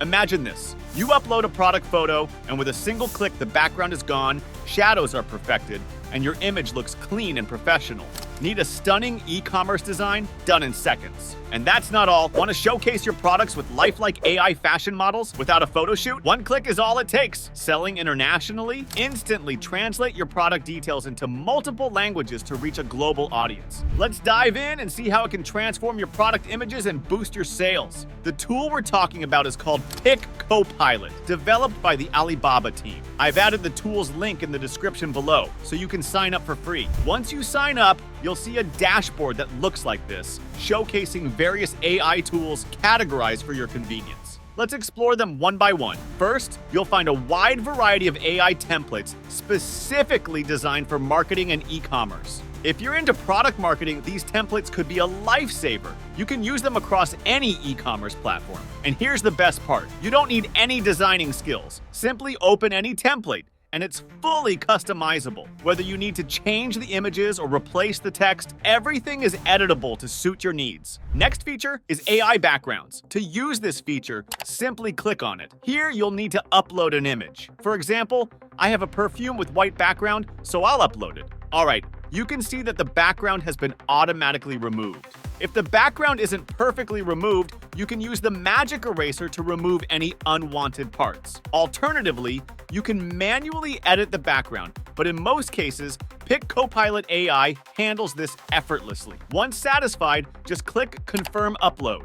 Imagine this. You upload a product photo, and with a single click, the background is gone, shadows are perfected, and your image looks clean and professional. Need a stunning e-commerce design? Done in seconds. And that's not all. Want to showcase your products with lifelike AI fashion models without a photo shoot? One click is all it takes. Selling internationally? Instantly translate your product details into multiple languages to reach a global audience. Let's dive in and see how it can transform your product images and boost your sales. The tool we're talking about is called Piccopilot, developed by the Alibaba team. I've added the tool's link in the description below, so you can sign up for free. Once you sign up, you'll see a dashboard that looks like this, showcasing various AI tools categorized for your convenience. Let's explore them one by one. First, you'll find a wide variety of AI templates specifically designed for marketing and e-commerce. If you're into product marketing, these templates could be a lifesaver. You can use them across any e-commerce platform. And here's the best part. You don't need any designing skills. Simply open any template, and it's fully customizable. Whether you need to change the images or replace the text, everything is editable to suit your needs. Next feature is AI backgrounds. To use this feature, simply click on it. Here, you'll need to upload an image. For example, I have a perfume with white background, so I'll upload it. All right, you can see that the background has been automatically removed. If the background isn't perfectly removed, you can use the magic eraser to remove any unwanted parts. Alternatively, you can manually edit the background, but in most cases, Piccopilot AI handles this effortlessly. Once satisfied, just click Confirm Upload.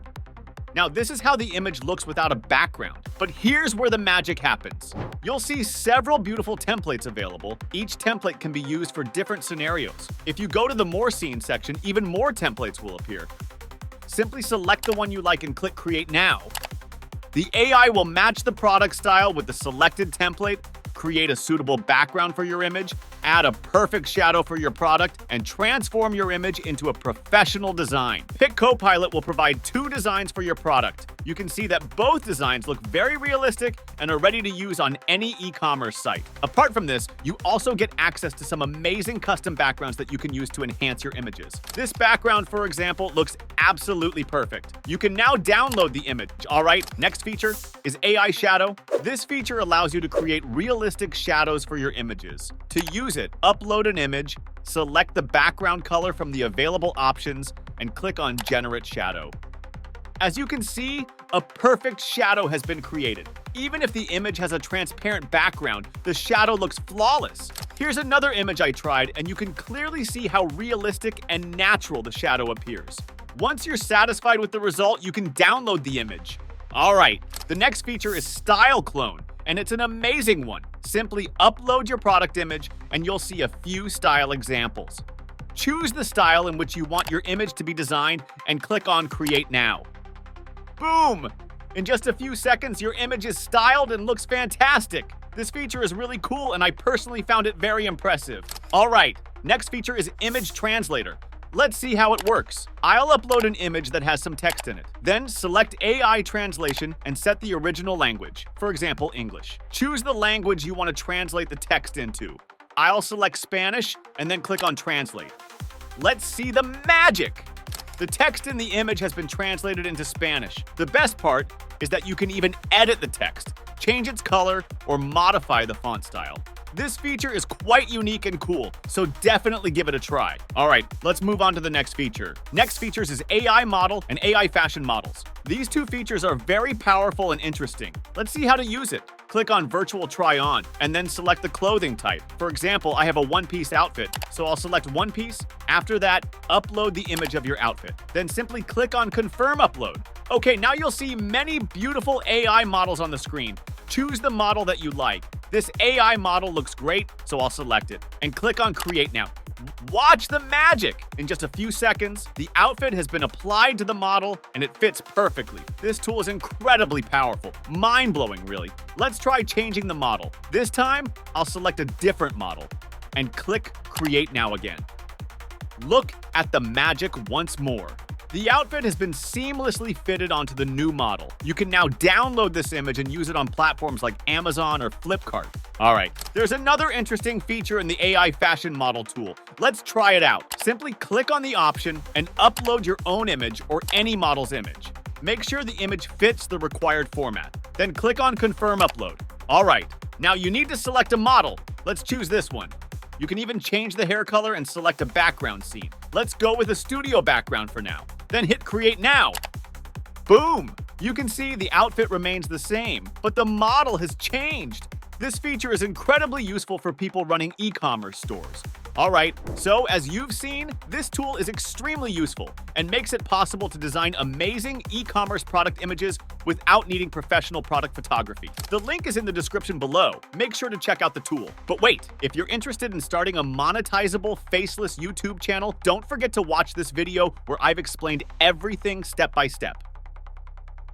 Now, this is how the image looks without a background, but here's where the magic happens. You'll see several beautiful templates available. Each template can be used for different scenarios. If you go to the More Scenes section, even more templates will appear. Simply select the one you like and click Create Now. The AI will match the product style with the selected template, create a suitable background for your image, add a perfect shadow for your product, and transform your image into a professional design. Piccopilot will provide 2 designs for your product. You can see that both designs look very realistic and are ready to use on any e-commerce site. Apart from this, you also get access to some amazing custom backgrounds that you can use to enhance your images. This background, for example, looks absolutely perfect. You can now download the image. All right, next feature is AI Shadow. This feature allows you to create realistic shadows for your images. To use it, upload an image, select the background color from the available options, and click on Generate Shadow. As you can see, a perfect shadow has been created. Even if the image has a transparent background, the shadow looks flawless. Here's another image I tried, and you can clearly see how realistic and natural the shadow appears. Once you're satisfied with the result, you can download the image. All right, the next feature is Style Clone, and it's an amazing one. Simply upload your product image, and you'll see a few style examples. Choose the style in which you want your image to be designed and click on Create Now. Boom! In just a few seconds, your image is styled and looks fantastic. This feature is really cool, and I personally found it very impressive. All right, next feature is Image Translator. Let's see how it works. I'll upload an image that has some text in it. Then select AI translation and set the original language, for example, English. Choose the language you want to translate the text into. I'll select Spanish and then click on Translate. Let's see the magic! The text in the image has been translated into Spanish. The best part is that you can even edit the text, change its color, or modify the font style. This feature is quite unique and cool, so definitely give it a try. All right, let's move on to the next feature. Next features is AI model and AI fashion models. These 2 features are very powerful and interesting. Let's see how to use it. Click on Virtual Try On, and then select the clothing type. For example, I have a one-piece outfit, so I'll select one piece. After that, upload the image of your outfit. Then simply click on Confirm Upload. Okay, now you'll see many beautiful AI models on the screen. Choose the model that you like. This AI model looks great, so I'll select it and click on Create Now. Watch the magic! In just a few seconds, the outfit has been applied to the model and it fits perfectly. This tool is incredibly powerful. Mind-blowing, really. Let's try changing the model. This time, I'll select a different model and click Create Now again. Look at the magic once more. The outfit has been seamlessly fitted onto the new model. You can now download this image and use it on platforms like Amazon or Flipkart. All right, there's another interesting feature in the AI fashion model tool. Let's try it out. Simply click on the option and upload your own image or any model's image. Make sure the image fits the required format. Then click on Confirm Upload. All right, now you need to select a model. Let's choose this one. You can even change the hair color and select a background scene. Let's go with a studio background for now. Then hit Create Now. Boom! You can see the outfit remains the same, but the model has changed. This feature is incredibly useful for people running e-commerce stores. Alright, so as you've seen, this tool is extremely useful and makes it possible to design amazing e-commerce product images without needing professional product photography. The link is in the description below. Make sure to check out the tool. But wait, if you're interested in starting a monetizable, faceless YouTube channel, don't forget to watch this video where I've explained everything step by step.